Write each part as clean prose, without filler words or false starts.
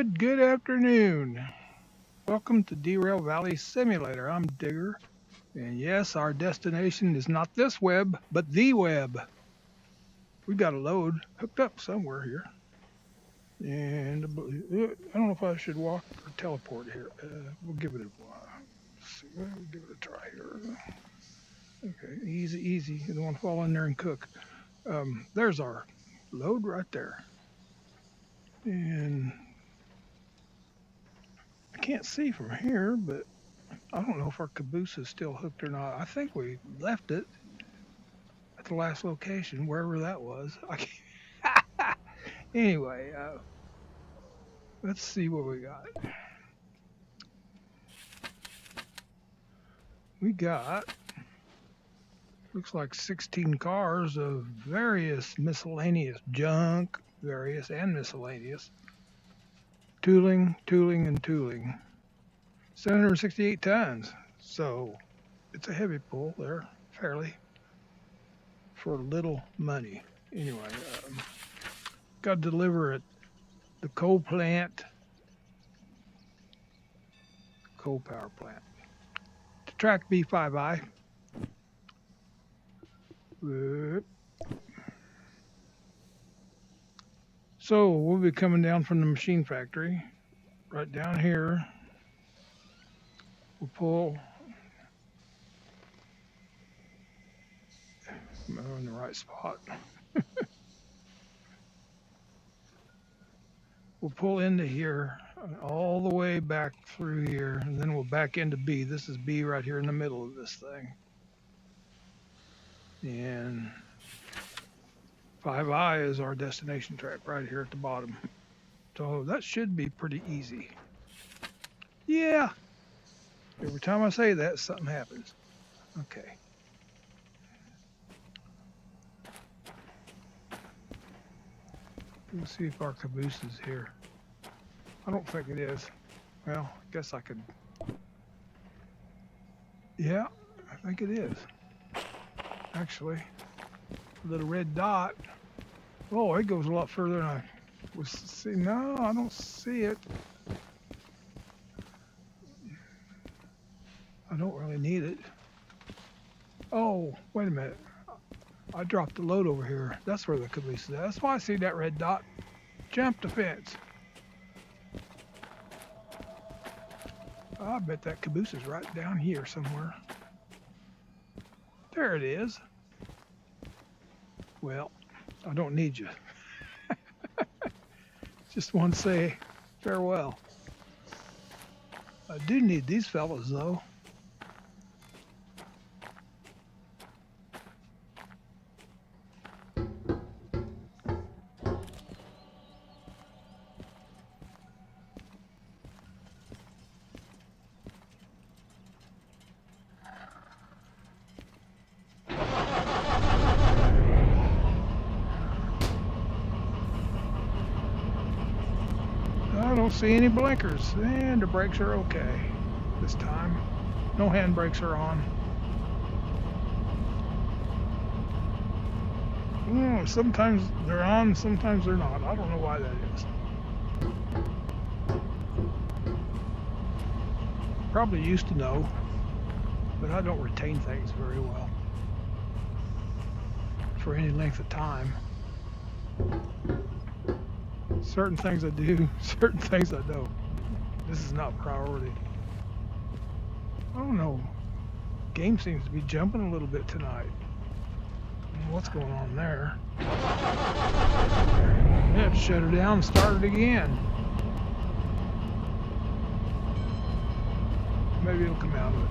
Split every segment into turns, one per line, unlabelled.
Good afternoon. Welcome to Derail Valley Simulator. I'm Digger, and yes, our destination is not this web, but the web. We got a load hooked up somewhere here, and I don't know if I should walk or teleport here. We'll give it a while. Let's see, we'll give it a try here. Okay, easy. You don't want to fall in there and cook. There's our load right there, and I can't see from here, but I don't know if our caboose is still hooked or not. I think we left it at the last location, wherever that was. Anyway, let's see what we got. We got, looks like 16 cars of various miscellaneous junk, various and miscellaneous. Tooling. 768 tons. So it's a heavy pull there, fairly, for little money. Anyway, got to deliver at the coal power plant, to track B5I. So we'll be coming down from the machine factory, right down here. We'll pull. Am I in the right spot? We'll pull into here, all the way back through here, and then we'll back into B. This is B right here in the middle of this thing. And 5I is our destination track right here at the bottom. So that should be pretty easy. Yeah. Every time I say that, something happens. Okay. Let's see if our caboose is here. I don't think it is. Well, I guess I could. Yeah, I think it is. Actually, a little red dot. Oh, it goes a lot further than I was seeing. No, I don't see it. I don't really need it. Oh, wait a minute. I dropped the load over here. That's where the caboose is at. That's why I see that red dot. Jump the fence. I bet that caboose is right down here somewhere. There it is. Well, I don't need you. Just want to say farewell. I do need these fellas, though. I don't see any blinkers, and the brakes are okay this time. No handbrakes are on. Sometimes they're on, sometimes they're not. I don't know why that is. Probably used to know, but I don't retain things very well for any length of time. Certain things I do, certain things I don't. This is not priority. I don't know. Game seems to be jumping a little bit tonight. I don't know what's going on there? I have to shut her down and start it again. Maybe it'll come out of it.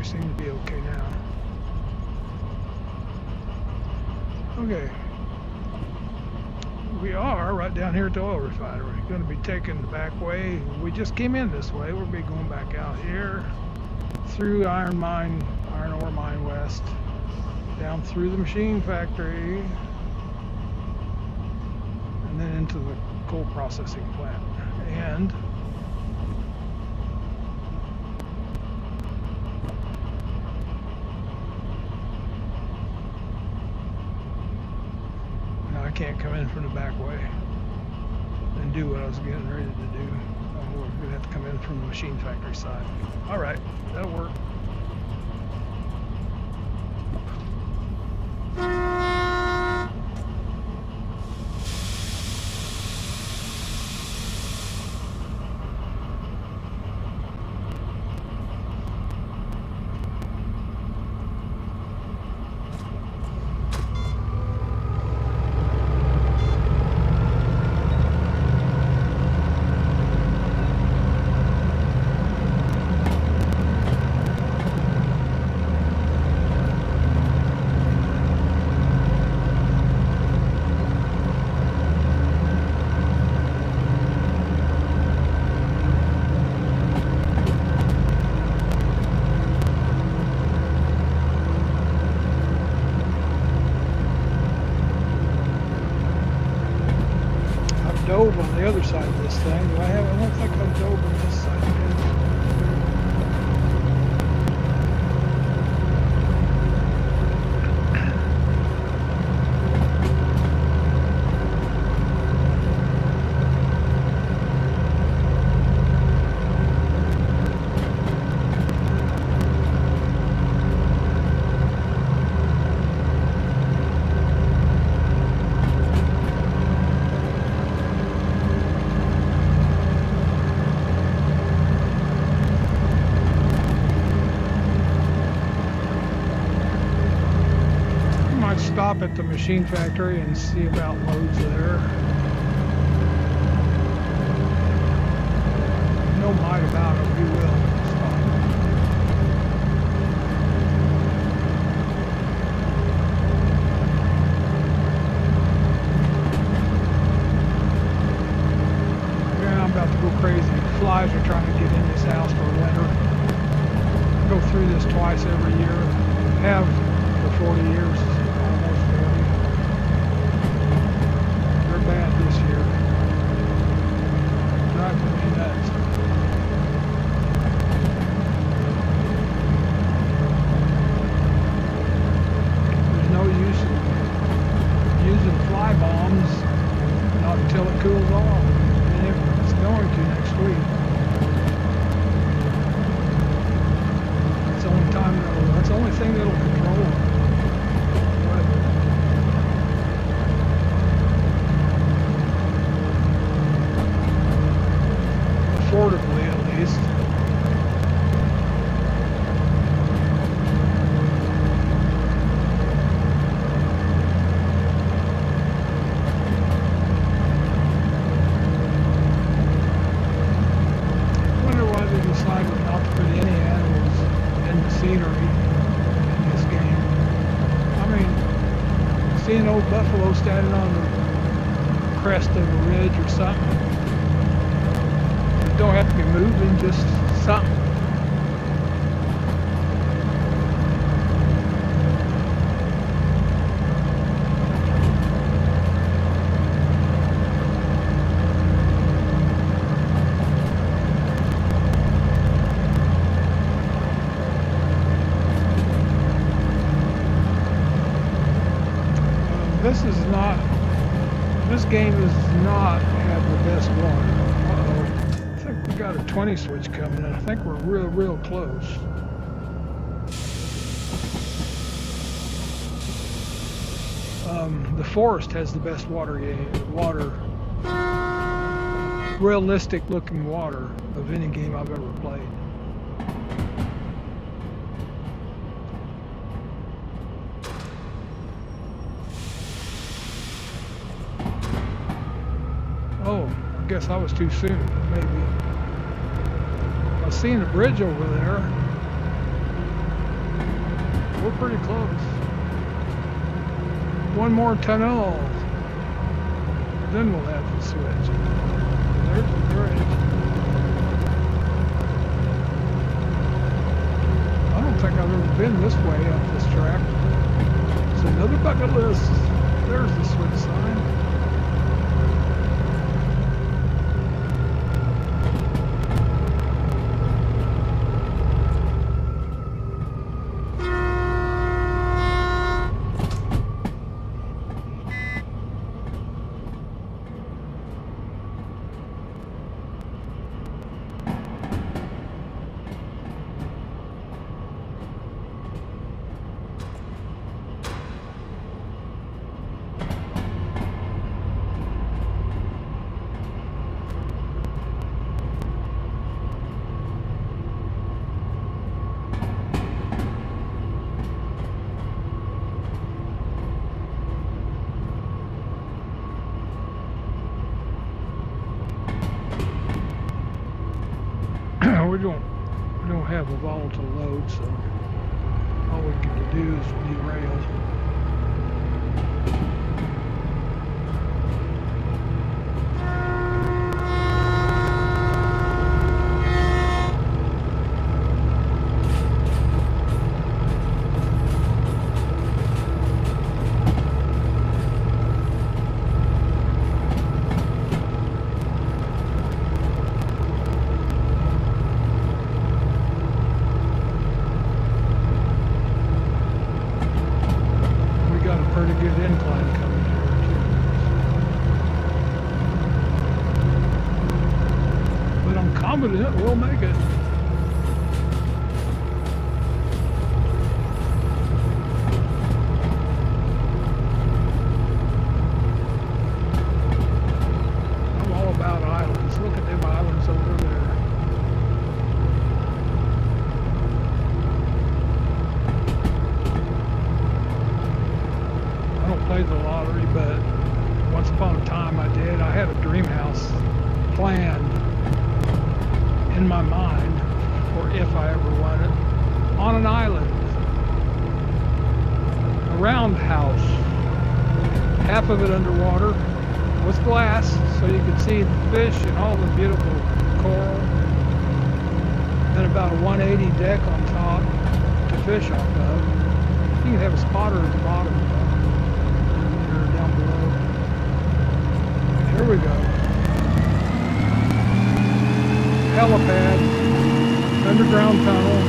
Seem to be okay now. Okay. We are right down here at the oil refinery. Going to be taking the back way. We just came in this way. We'll be going back out here through iron ore mine west, down through the machine factory, and then into the coal processing plant. And come in from the back way and do what I was getting ready to do. We're going to have to come in from the machine factory side. All right, that'll work. Dove on the other side of this thing. I don't think I've dove on this side yet. Stop at the machine factory and see about loads there. No might about it, we will stop. Yeah, I'm about to go crazy. Flies are trying to get in this house for winter. I go through this twice every year. Have for 40 years. Bad this year. Driving me nuts. There's no use in using fly bombs not until it cools off. And if it's going to next week. That's the only thing that'll control it. Affordably, at least. I wonder why they decided not to put any animals in the scenery in this game. I mean, see an old buffalo standing on the crest of a ridge or something. Don't have to be moving, just something. This game does not have the best water. I think we got a 20 switch coming, and I think we're real close. The forest has the best water, realistic looking water of any game I've ever played. Oh, I guess I was too soon, maybe. I was seeing a bridge over there. We're pretty close. One more tunnel, then we'll have the switch. There's the bridge. I don't think I've ever been this way up this track. It's another bucket list. There's the switch sign. we don't have a volatile load, so all we can do is derail. Pretty good incline coming here too. But I'm confident we'll make it. I'm all about islands. Look at them islands over there. I don't play the lottery, but once upon a time I did. I had a dream house planned in my mind, or if I ever won it, on an island. A round house, half of it underwater with glass so you could see the fish and all the beautiful coral. Then about a 180 deck on top to fish off of. You can have a spotter at the bottom. Down below. Here we go. Helipad, underground tunnel.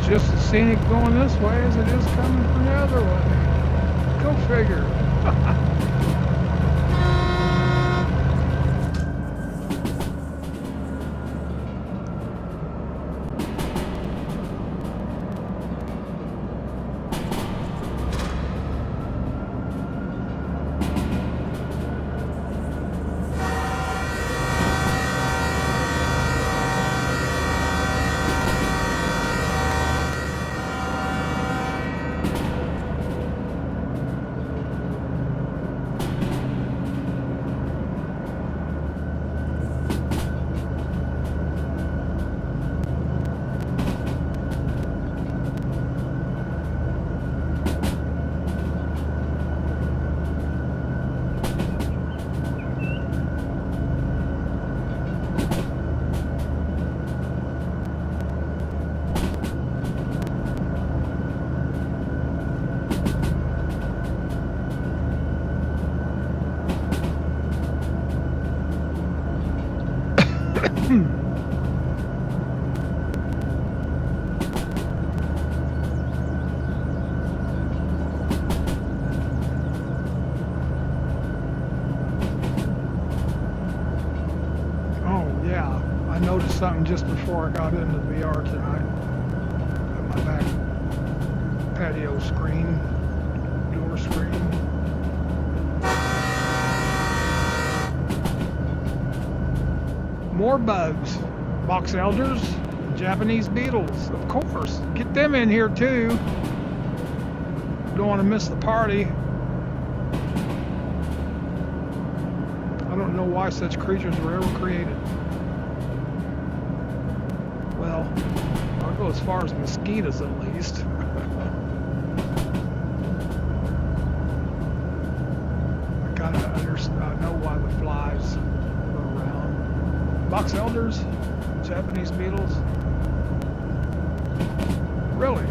Just as scenic going this way as it is coming from the other way. Go figure. I noticed something just before I got into the VR tonight. At my back patio screen, door screen. more bugs. Box elders, Japanese beetles, of course. Get them in here too. Don't want to miss the party. I don't know why such creatures were ever created. Well, I'll go as far as mosquitoes at least. I know why the flies are around. Box elders, Japanese beetles. Really?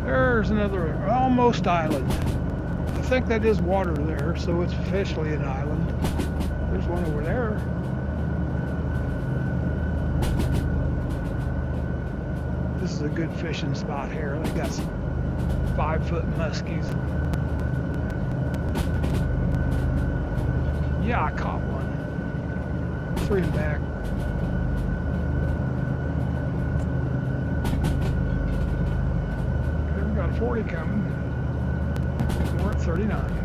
There's another almost island. I think that is water there, so it's officially an island. There's one over there. This is a good fishing spot here. They got some 5-foot muskies. Yeah, I caught one. 3 back. Okay, we got a 40 coming. We're at 39.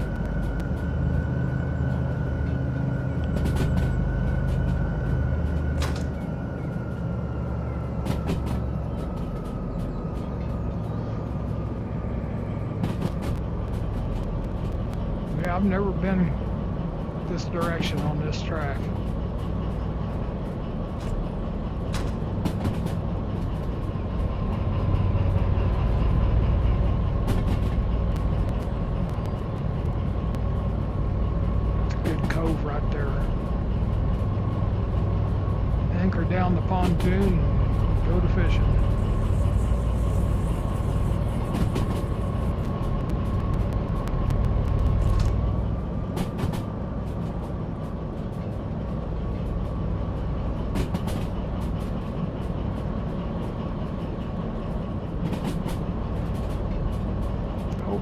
I've never been this direction on this track. Good cove right there. Anchor down the pontoon and go to fishing.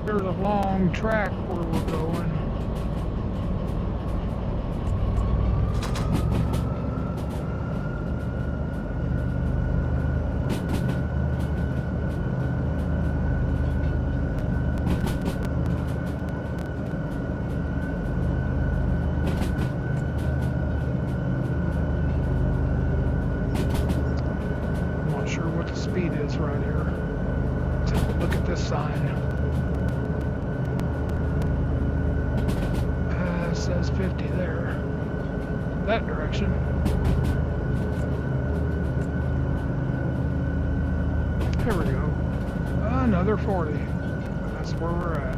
There's a long track where we're going. I'm not sure what the speed is right here. Let's look at this sign. Says 50 there. That direction. There we go. Another 40. That's where we're at.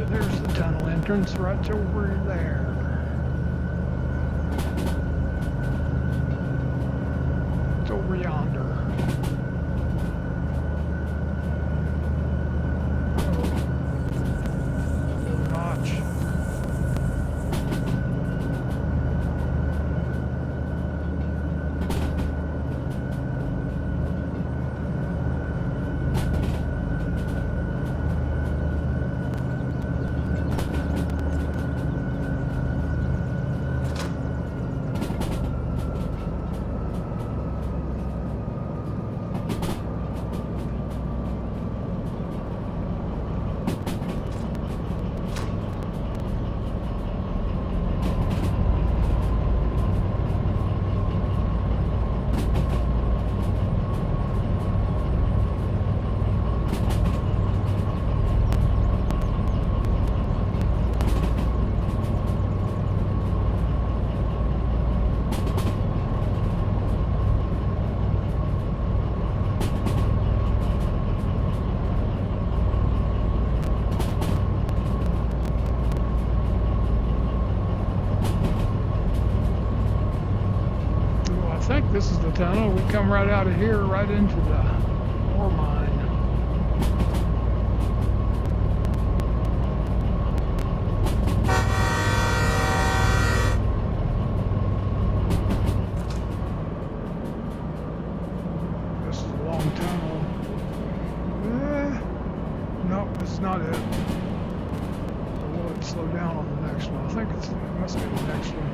There's the tunnel entrance right over there. Over yonder. Notch. This is the tunnel. We come right out of here, right into the ore mine. This is a long tunnel. Nope, that's not it. might slow down on the next one. I think it must be the next one.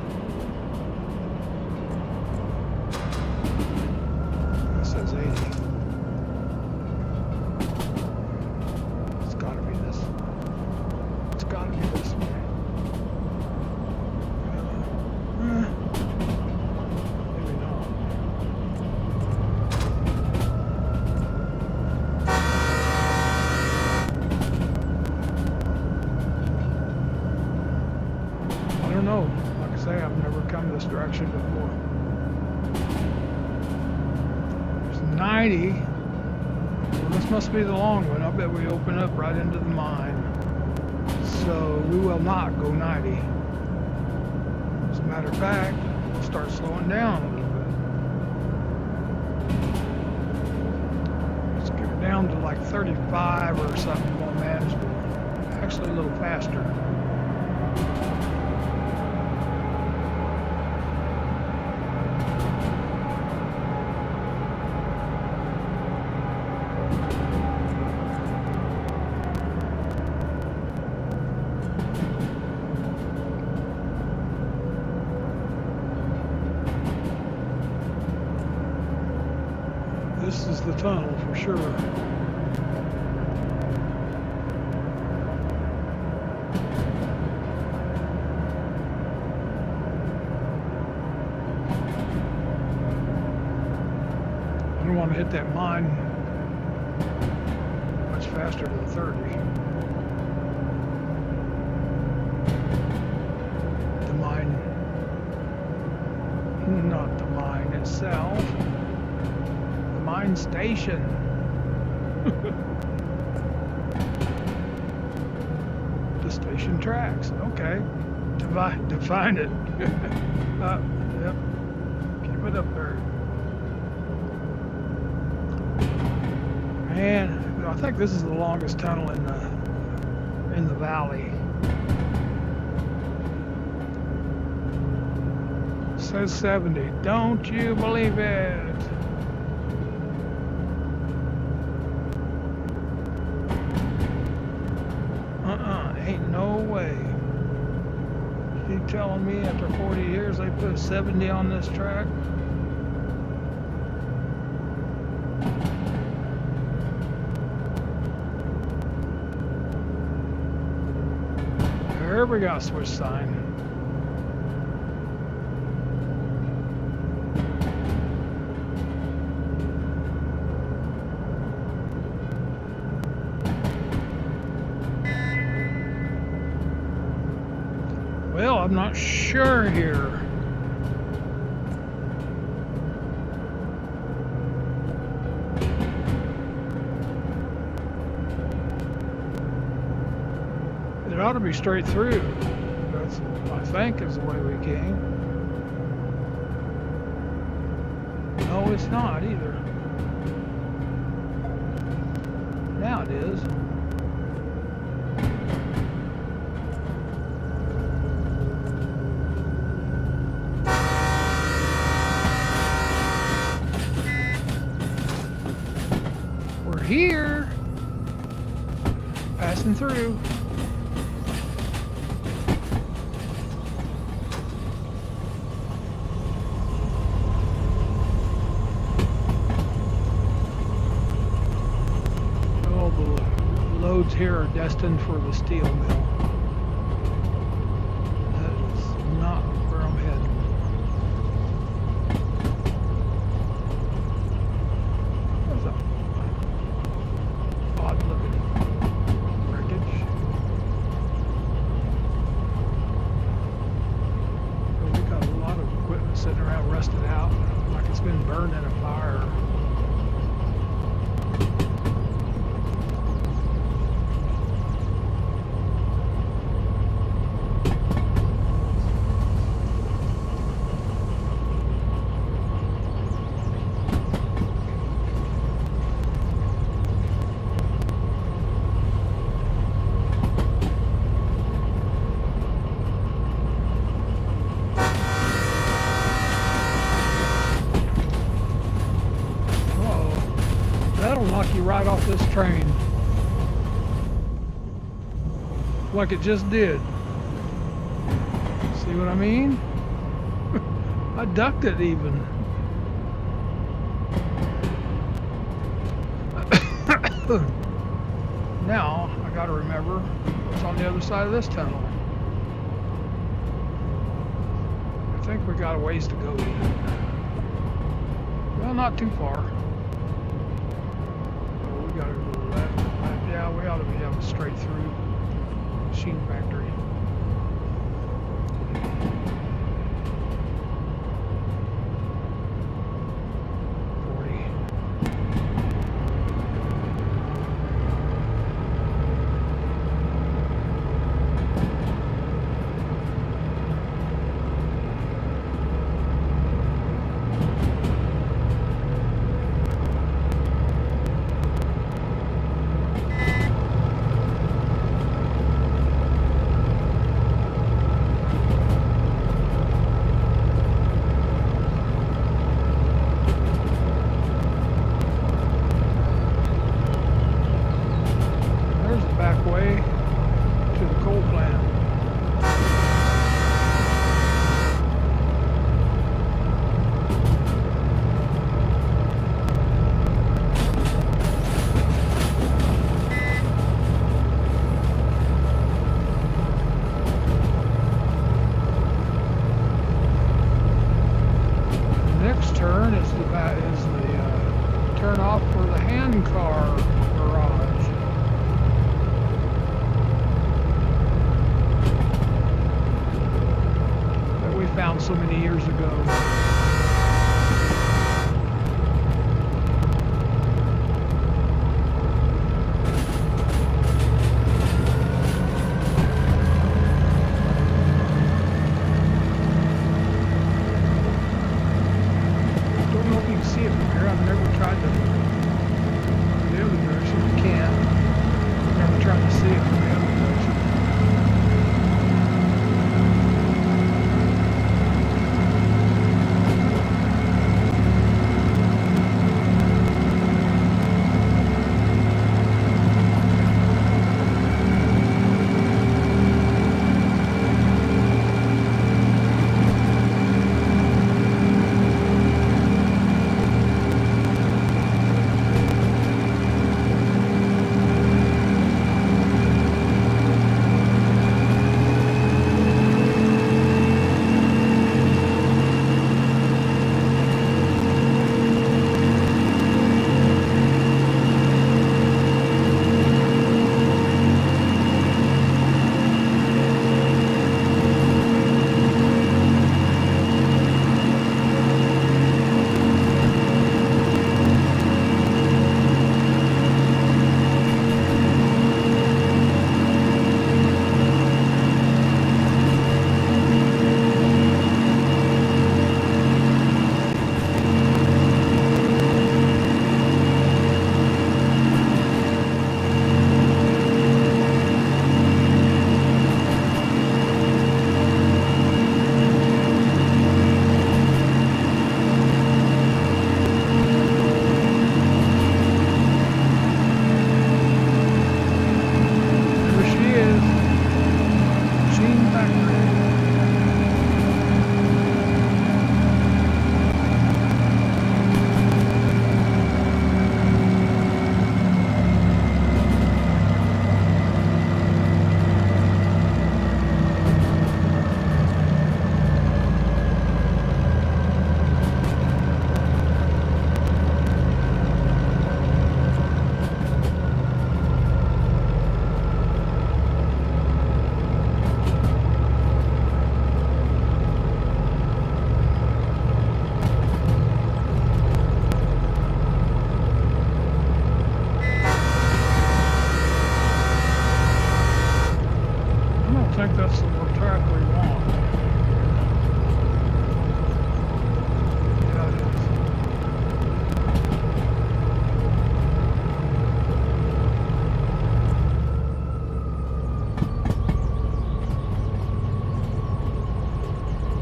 It says 80. It's gotta be this. It's gotta be this one. Maybe not. I don't know. Like I say, I've never come this direction before. There's 90. Well, this must be the long one. I bet we open up right into the mine. So we will not go 90. As a matter of fact, we'll start slowing down a little bit. Let's get it down to like 35 or something more manageable. Actually a little faster. This is the tunnel for sure. I don't want to hit that mine much faster than 30. The mine, not the mine itself. Mine station. The station tracks. Okay. Define it. Yep. Keep it up there. Man, I think this is the longest tunnel in the valley. It says 70. Don't you believe it? Ain't no way. You telling me after 40 years they put 70 on this track? There we got switch sign. Well, I'm not sure here. It ought to be straight through. That's, I think, is the way we came. No, it's not either. Now it is. Here, passing through. All the loads here are destined for the steel mill. That is not where I'm heading. Sitting around rusted out like it's been burned in a fire. That'll knock you right off this train. Like it just did. See what I mean? I ducked it even. Now I gotta remember what's on the other side of this tunnel. I think we got a ways to go yet. Well, not too far. Oh, we gotta go left. Yeah, we ought to be able to straight through machine factory. Turn off for the hand car garage. That we found so many years ago.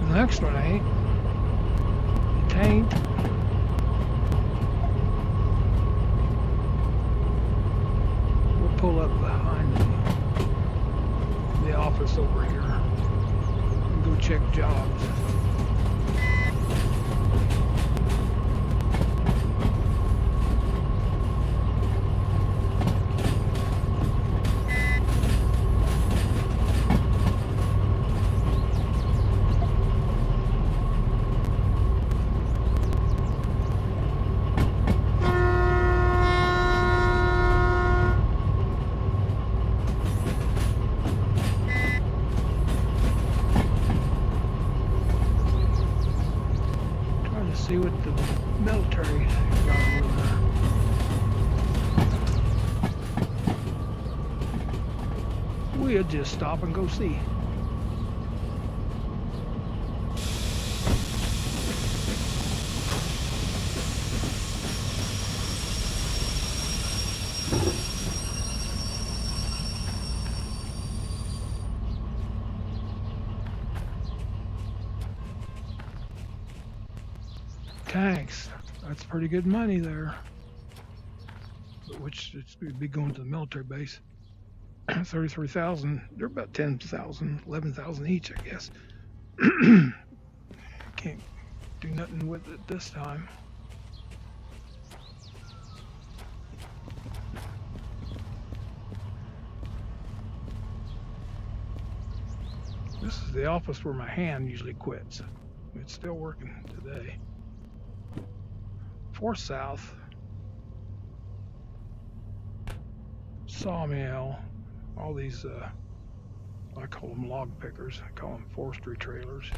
Next one ain't. It ain't. We'll pull up behind the office over here. go check jobs. See what the military got over there. We'll just stop and go see. Tanks, that's pretty good money there, which would be going to the military base. 33,000, they're about 10,000, 11,000 each, I guess. Can't do nothing with it this time. This is the office where my hand usually quits. It's still working today. 4 South, sawmill, all these, I call them log pickers, I call them forestry trailers.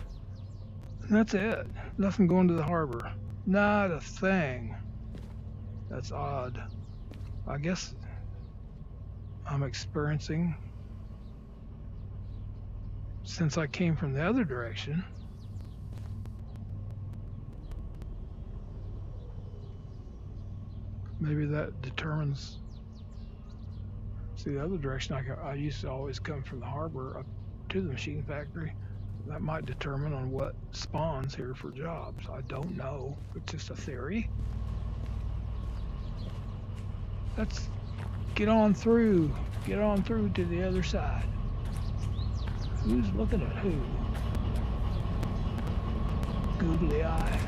And that's it, nothing going to the harbor, not a thing. That's odd. I guess I'm experiencing, since I came from the other direction, maybe that determines. See, the other direction I used to always come from the harbor up to the machine factory. That might determine on what spawns here for jobs. I don't know. It's just a theory. Let's get on through. Get on through to the other side. Who's looking at who? Googly eye.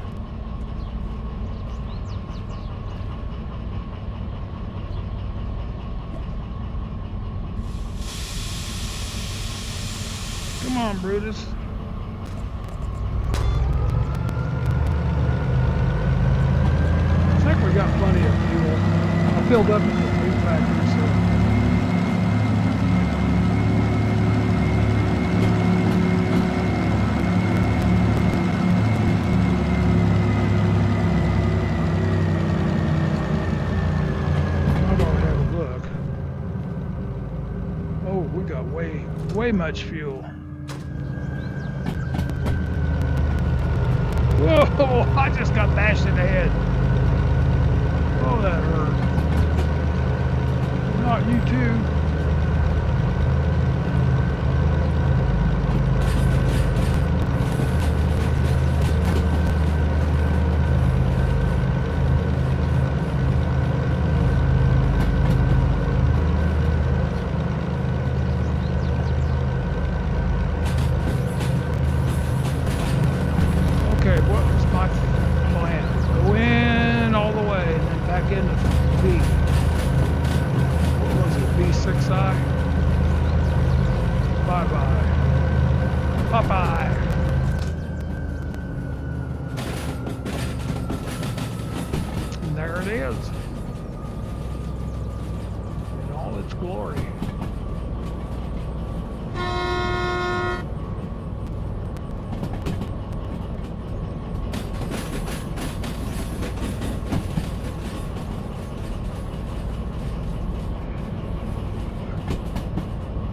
Come on, Brutus. I think we got plenty of fuel. I filled up at the food factory, so. I'm gonna have a look. Oh, we got way much fuel. Whoa, I just got bashed in the head. Oh, that hurt. Not you too.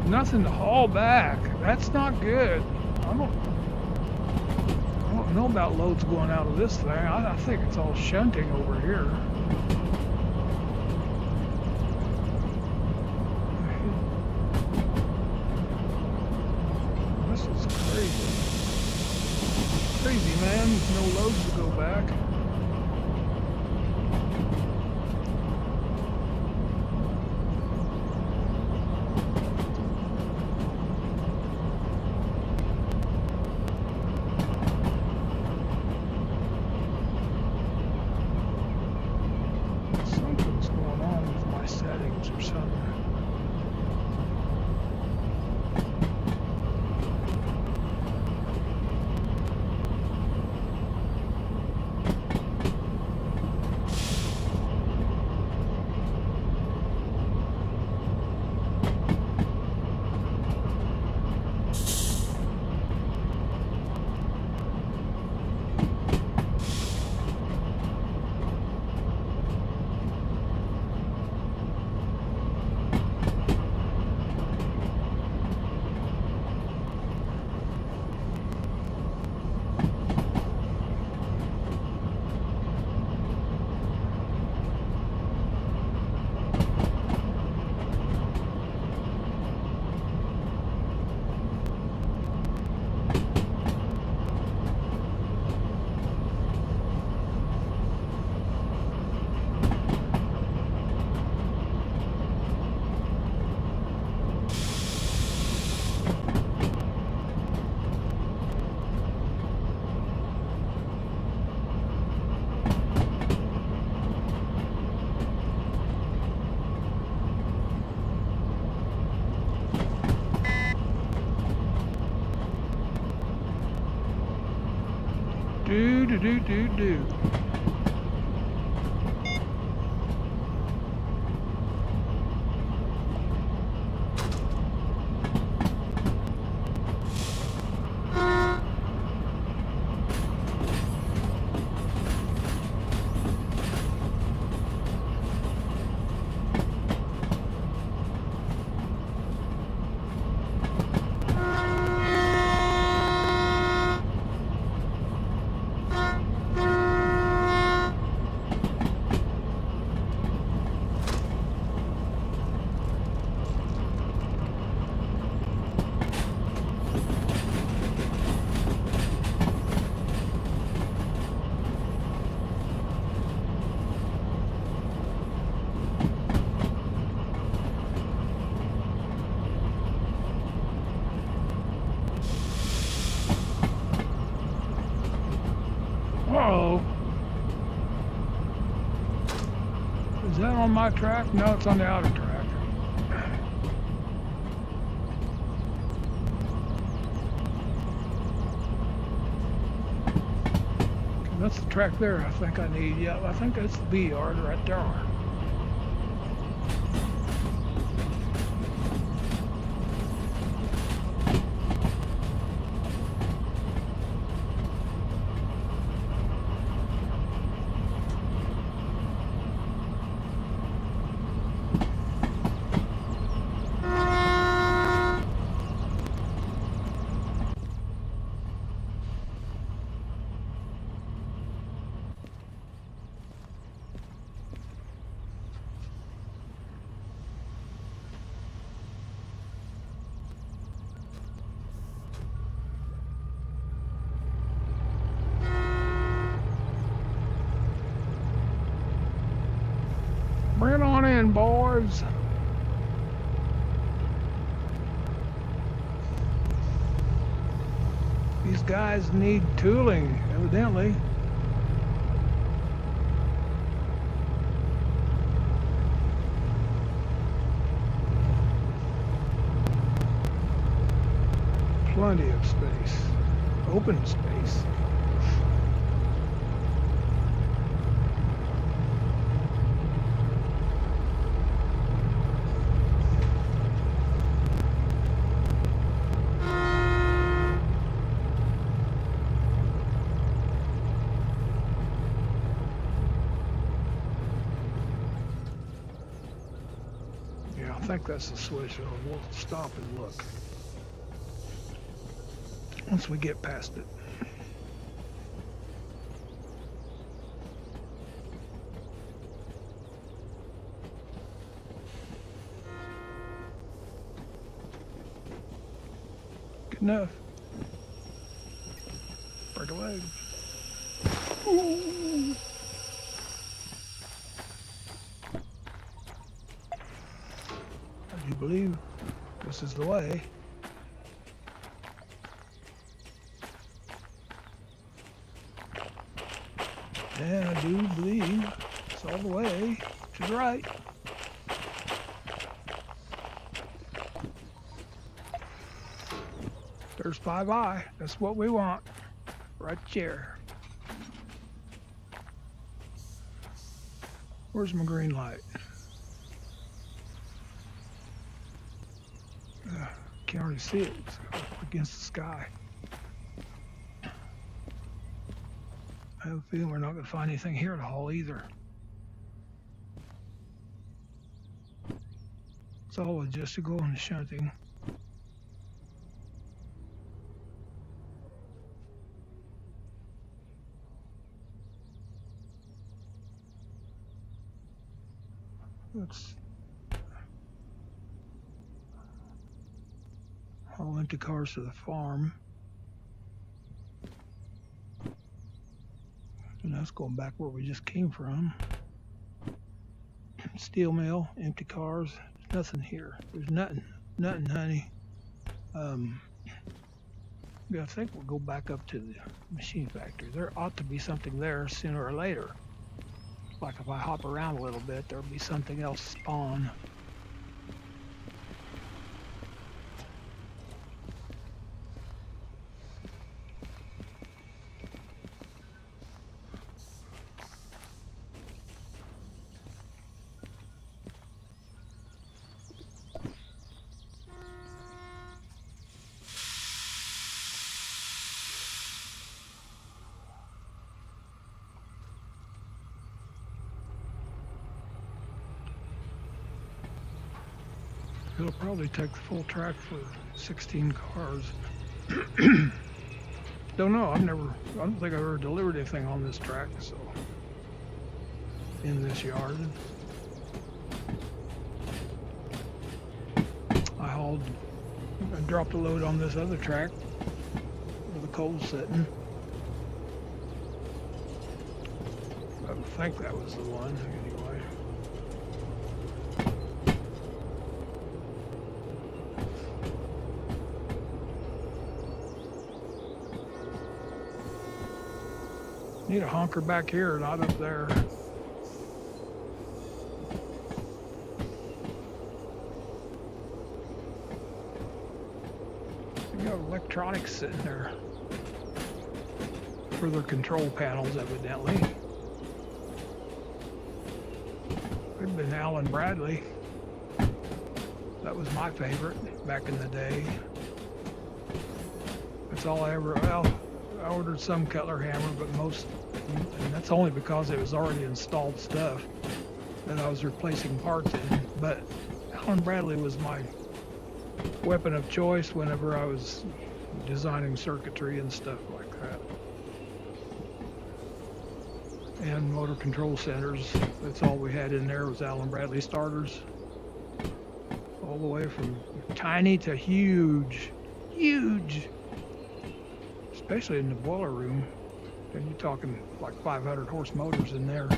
Nothing to haul back. That's not good. I don't know about loads going out of this thing. I think it's all shunting over here. This is crazy. Crazy, man. No loads to go back. box or something. Do. Uh-oh. Is that on my track? No, it's on the outer track. Okay, that's the track there I think I need. Yeah, I think that's the B yard right there. Bring it on in, boys. These guys need tooling, evidently. Plenty of space. Open space. I think that's the switch. We'll stop and look once we get past it. Good enough. Break away. Ooh. I do believe this is the way. Yeah, I do believe it's all the way to the right. There's 5i. That's what we want. Right there. Where's my green light? Can't already see it. It's up against the sky. I have a feeling we're not going to find anything here at all either. It's all logistical and shunting. Let's haul empty cars to the farm. And that's going back where we just came from. Steel mill, empty cars, nothing here. There's nothing, honey. I think we'll go back up to the machine factory. There ought to be something there sooner or later. Like if I hop around a little bit, there'll be something else spawn. It'll probably take the full track for 16 cars. Don't know. I don't think I've ever delivered anything on this track, so in this yard. I dropped a load on this other track where the coal's sitting. I think that was the one anyway. Need a honker back here, not up there. We got electronics sitting there for their control panels, evidently. Could have been Alan Bradley. That was my favorite back in the day. That's all I ever, well, I ordered some Cutler hammer, but most, and that's only because it was already installed stuff that I was replacing parts in. But Alan Bradley was my weapon of choice whenever I was designing circuitry and stuff like that. And motor control centers, that's all we had in there was Alan Bradley starters. All the way from tiny to huge, huge. Especially in the boiler room, and you're talking like 500 horse motors in there.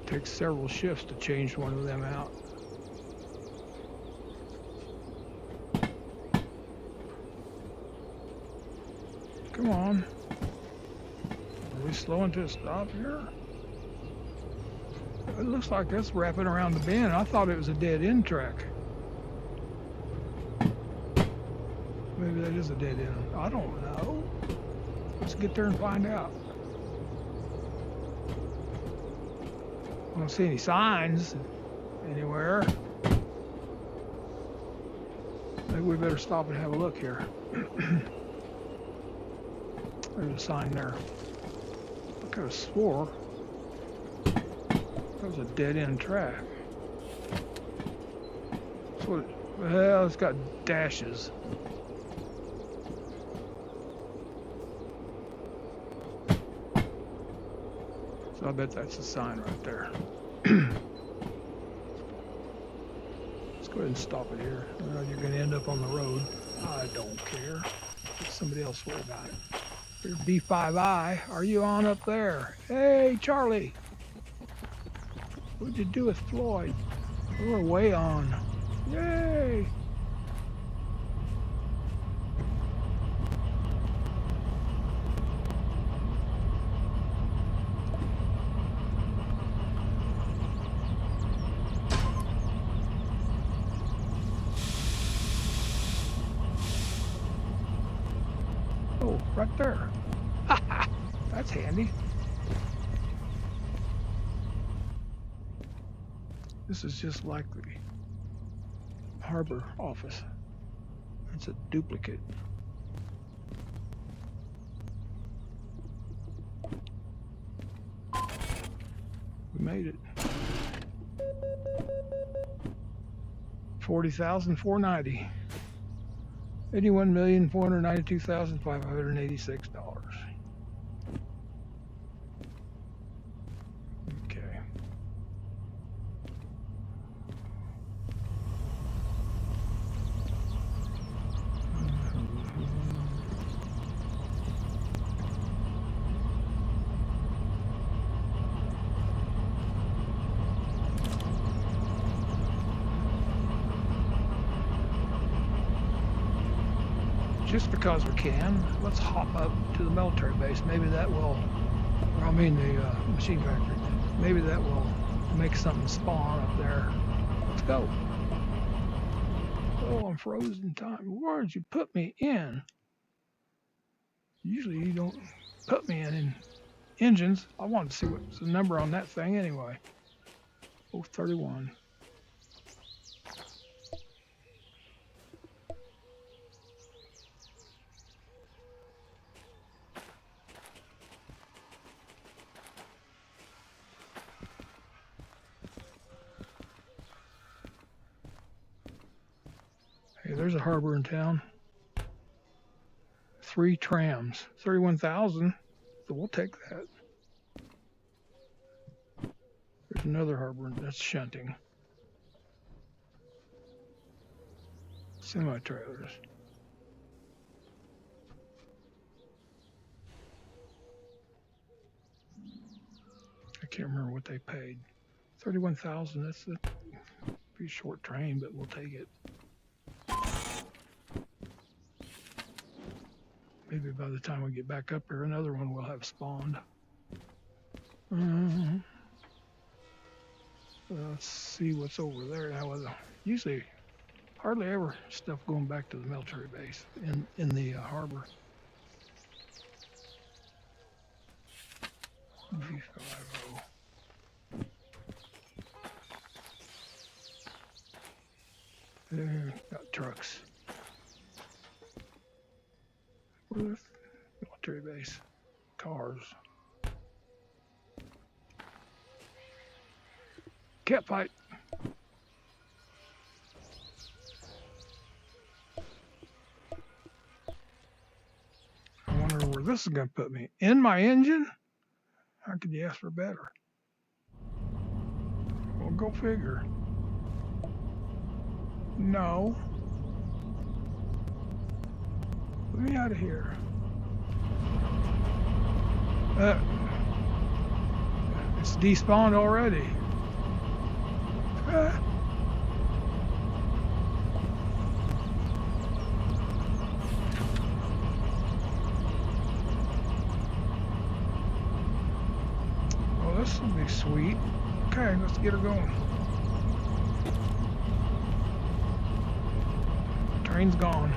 Takes several shifts to change one of them out. Come on. Are we slowing to a stop here? It looks like that's wrapping around the bend. I thought it was a dead end track. Maybe that is a dead end. I don't know. Let's get there and find out. I don't see any signs anywhere. Maybe we better stop and have a look here. There's a sign there. I could have swore that was a dead-end track. So well, it's got dashes. So I bet that's a sign right there. Let's go ahead and stop it here. You're going to end up on the road. I don't care. Let somebody else worry about it. There's B5I. Are you on up there? Hey, Charlie. What'd you do with Floyd? We're way on. Yay! Oh, right there. That's handy. This is just like the harbor office. It's a duplicate. We made it. 40,490. $81,492,586. Okay. Just because we can, let's hop up to the military base. Maybe that will, or I mean the machine factory. Maybe that will make something spawn up there. Let's go. Oh, I'm frozen time. Where did you put me in? Usually you don't put me in engines. I wanted to see what's the number on that thing anyway. Oh, 31. Hey, there's a harbor in town. 3 trams, 31,000. So we'll take that. There's another harbor that's shunting. Semi-trailers. I can't remember what they paid. 31,000. That's a pretty short train, but we'll take it. Maybe by the time we get back up here, another one will have spawned. Let's see what's over there. Now, usually, hardly ever stuff going back to the military base in the harbor. V50. There, got trucks. Where's the military base? Cars. Cat fight. I wonder where this is going to put me. In my engine? How could you ask for better? Well, go figure. No. Let me out of here. It's despawned already. Well, this will be sweet. Okay, let's get her going. Train's gone.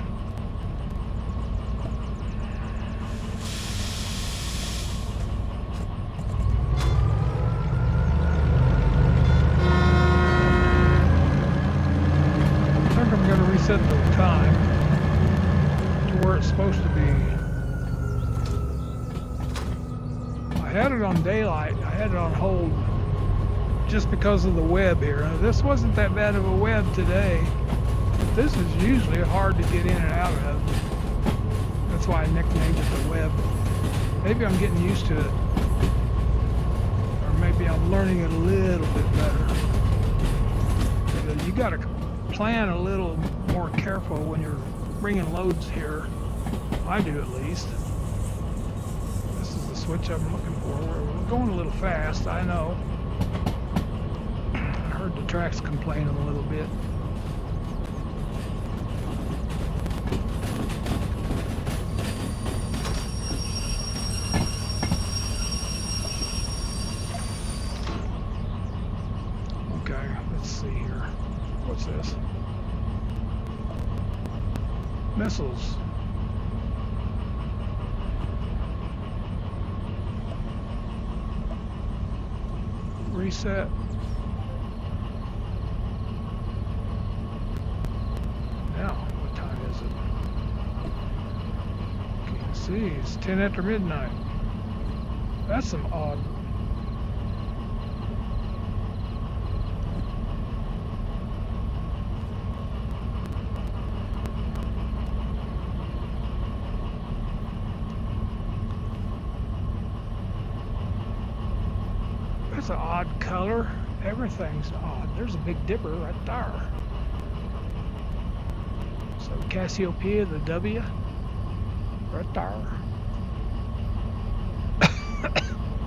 Set the time to where it's supposed to be. I had it on daylight. I had it on hold just because of the web here. Now, this wasn't that bad of a web today. But this is usually hard to get in and out of. That's why I nicknamed it the web. Maybe I'm getting used to it. Or maybe I'm learning it a little bit better. You got to plan a little more careful when you're bringing loads here. I do, at least. This is the switch I'm looking for. We're going a little fast, I know. I heard the tracks complaining a little bit. Okay, let's see here. What's this? Missiles. reset. Now, what time is it? Can't see. It's 10 after midnight. That's some odd. That's an odd color. Everything's odd. There's a Big Dipper right there. So Cassiopeia, the W, right there.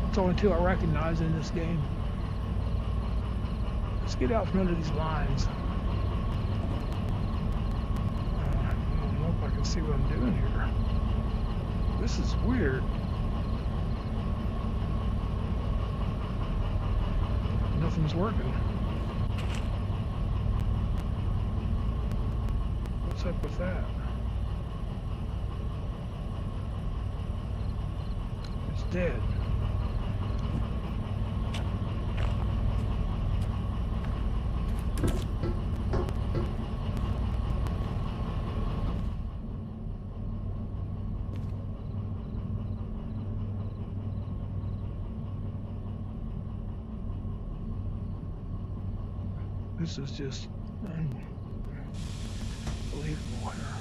It's only two I recognize in this game. Let's get out from under these lines. I don't know if I can see what I'm doing here. This is weird. Nothing's working. What's up with that? It's dead. This is just unbelievable here.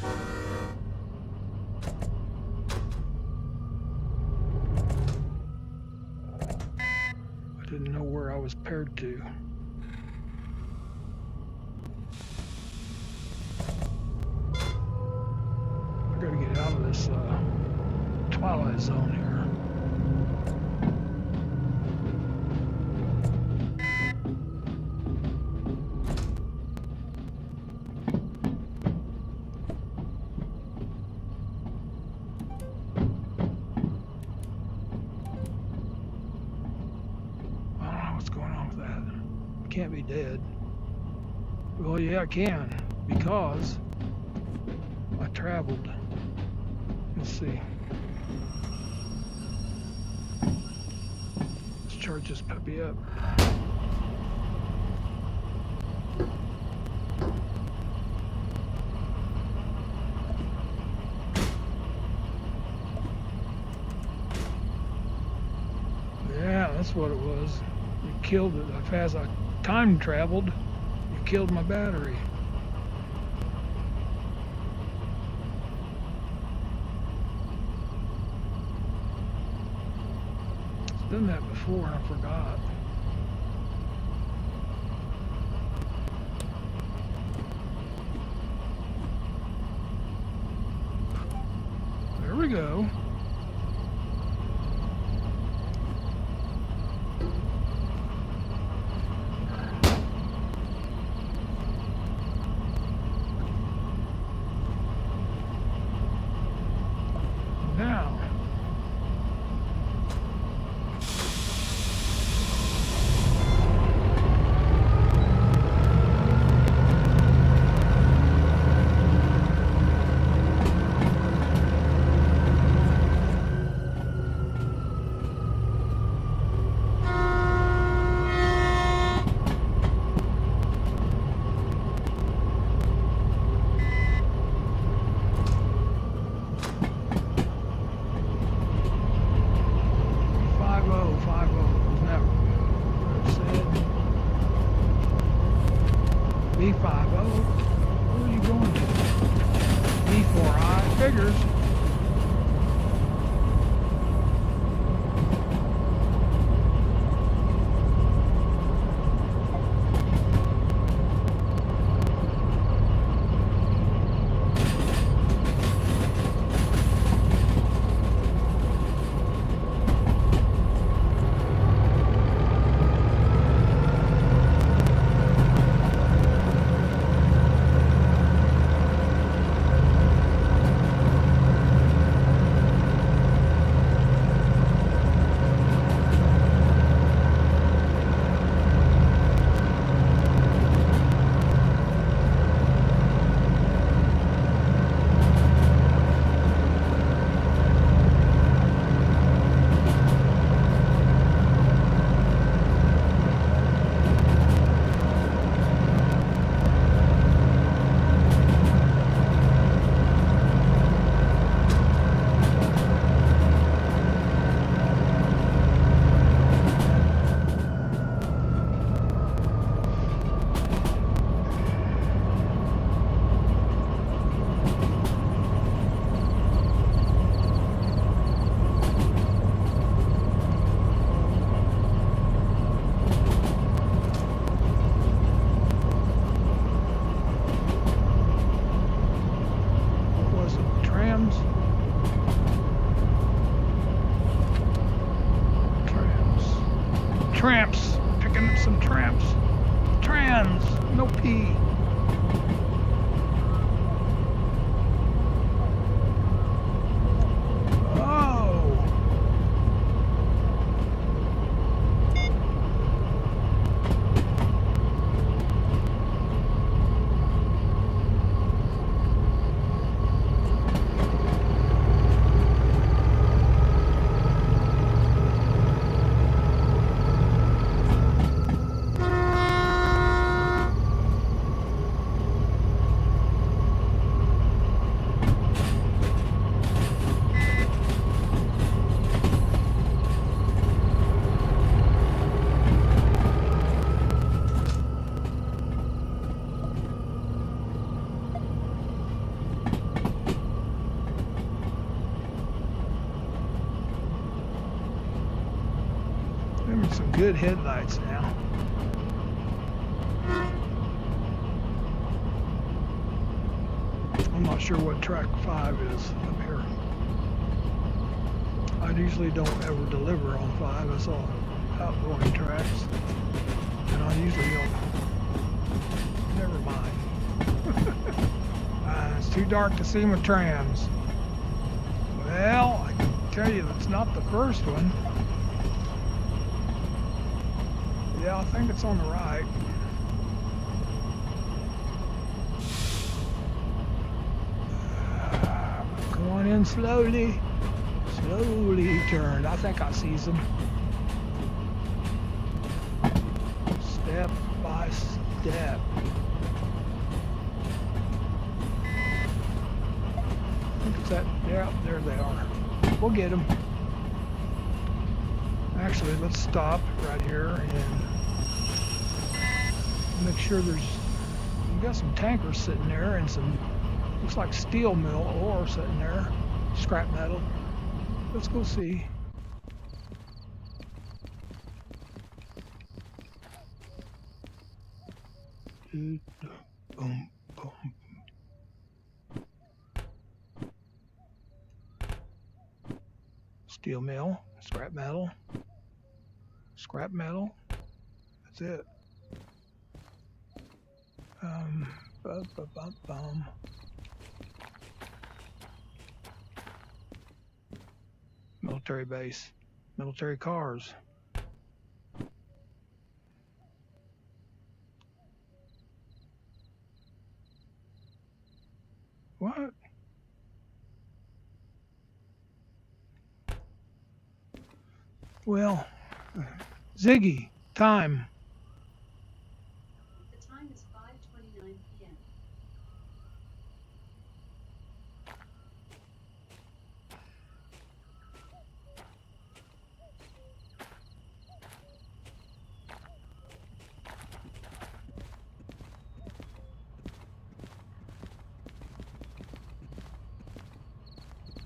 I didn't know where I was paired to. I gotta get out of this twilight zone here. Can't be dead. Well, yeah, I can, because I traveled. Let's see. Let's charge this puppy up. Yeah, that's what it was. You killed it as I time traveled. You killed my battery. I've done that before and I forgot. There we go. Now, B50. Where are you going to? B4I figures. Tramps. Picking up some tramps. Trams. No P. Some good headlights now. I'm not sure what track 5 is up here. I usually don't ever deliver on 5. It's all outgoing tracks. And I usually don't. Never mind. It's too dark to see my trams. Well, I can tell you that's not the first one. Yeah, I think it's on the right. Come on in slowly. Slowly he turned. I think I see them. Step by step. I think it's that. Yeah, there they are. We'll get them. Actually, let's stop right here and make sure we've got some tankers sitting there and some, looks like steel mill ore sitting there, scrap metal. Let's go see. Boom, boom. Steel mill, scrap metal. Scrap metal. That's it. Military base. Military cars. What? Well, Ziggy, time.
The time is 5:29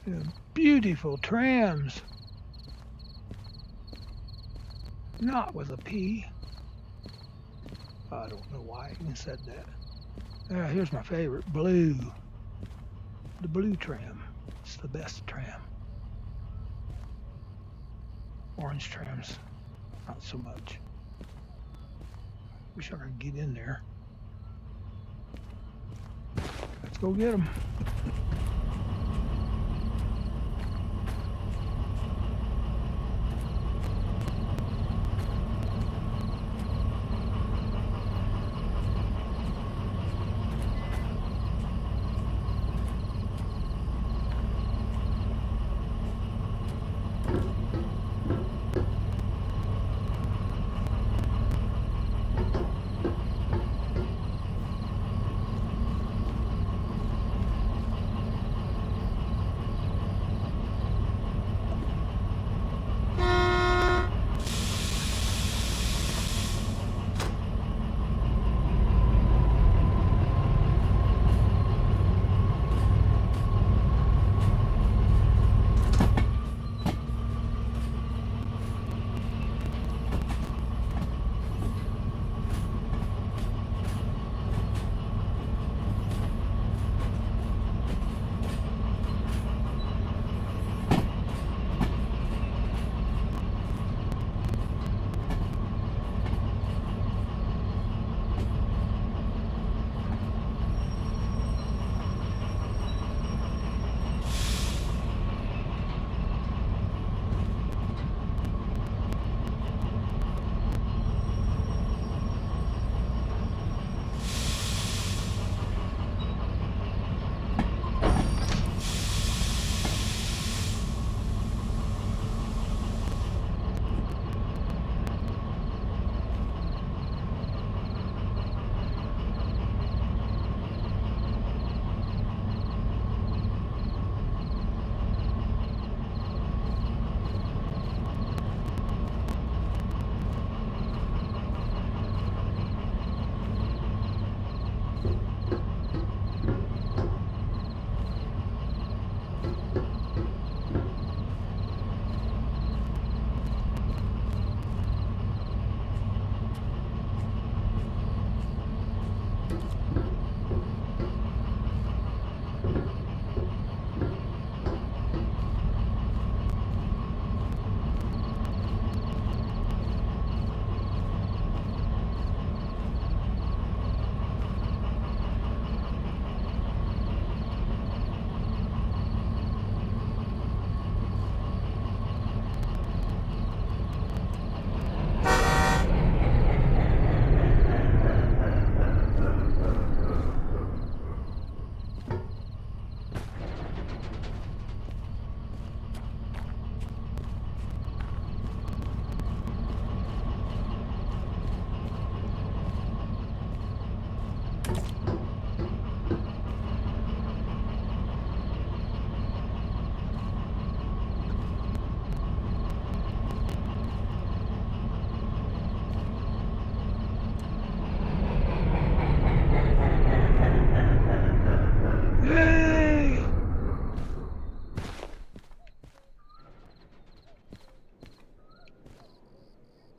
p.m.
Beautiful trams. Not with a P. I don't know why I even said that. Here's my favorite, blue. The blue tram. It's the best tram. Orange trams, not so much. Wish I could get in there. Let's go get them.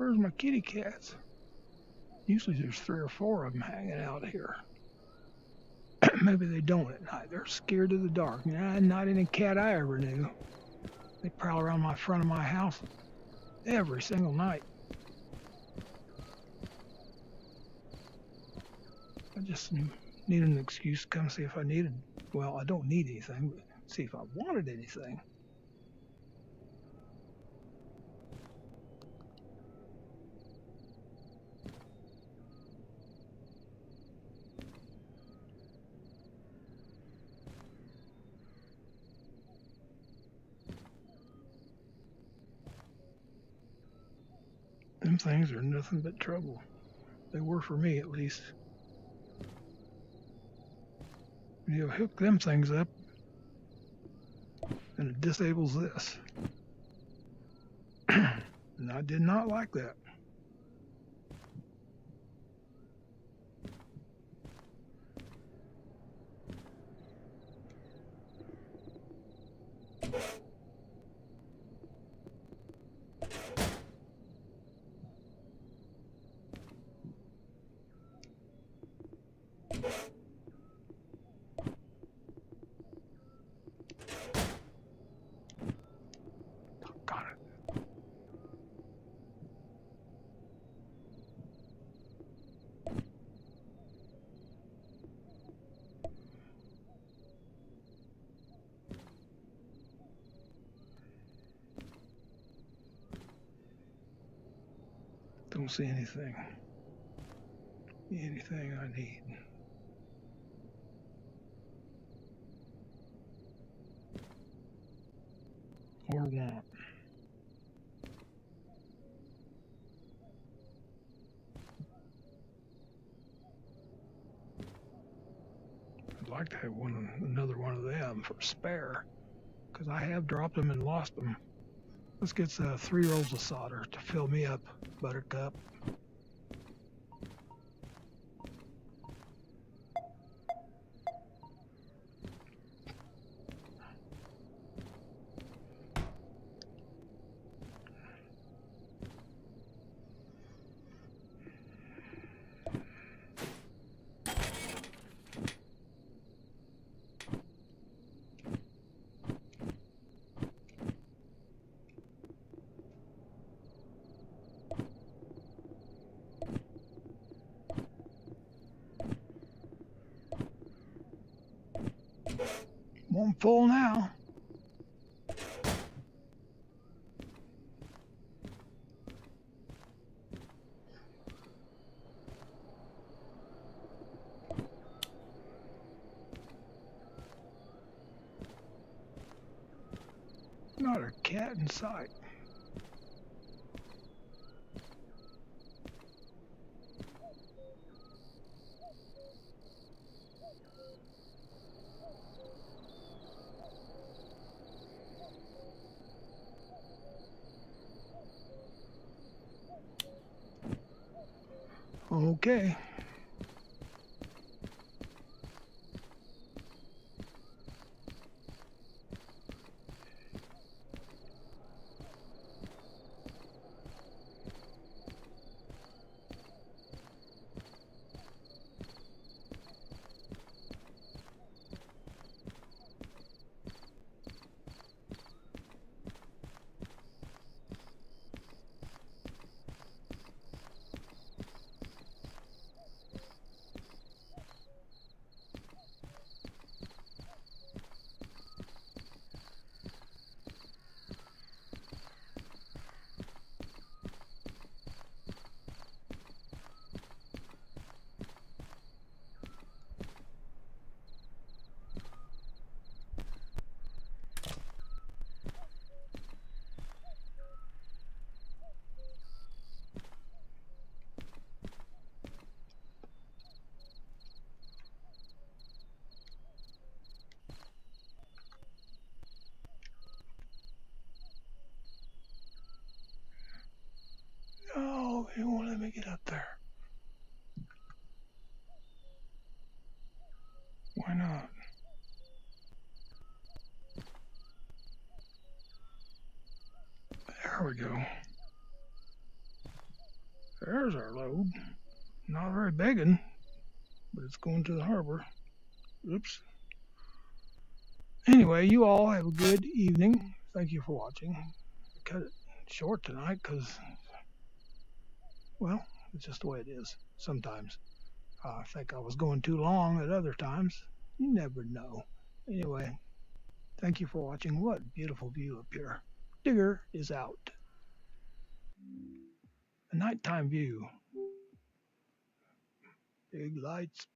Where's my kitty cats? Usually there's 3 or 4 of them hanging out here. Maybe they don't at night. They're scared of the dark. Not any cat I ever knew. They prowl around my front of my house every single night. I just need an excuse to come see if I needed. Well, I don't need anything, but see if I wanted anything. Them things are nothing but trouble. They were for me, at least. You hook them things up, and it disables this. And I did not like that. Got it. Don't see anything. Anything I need. Or want. I'd like to have another one of them for spare, because I have dropped them and lost them. Let's get 3 rolls of solder to fill me up, Buttercup. One full now. Not a cat in sight. Okay. No, he won't let me get up there. Why not? There we go. There's our load. Not a very big one, but it's going to the harbor. Oops. Anyway, you all have a good evening. Thank you for watching. I cut it short tonight because, well, it's just the way it is sometimes. I think I was going too long at other times. You never know. Anyway, thank you for watching. What a beautiful view up here. Digger is out. A nighttime view. Big lights.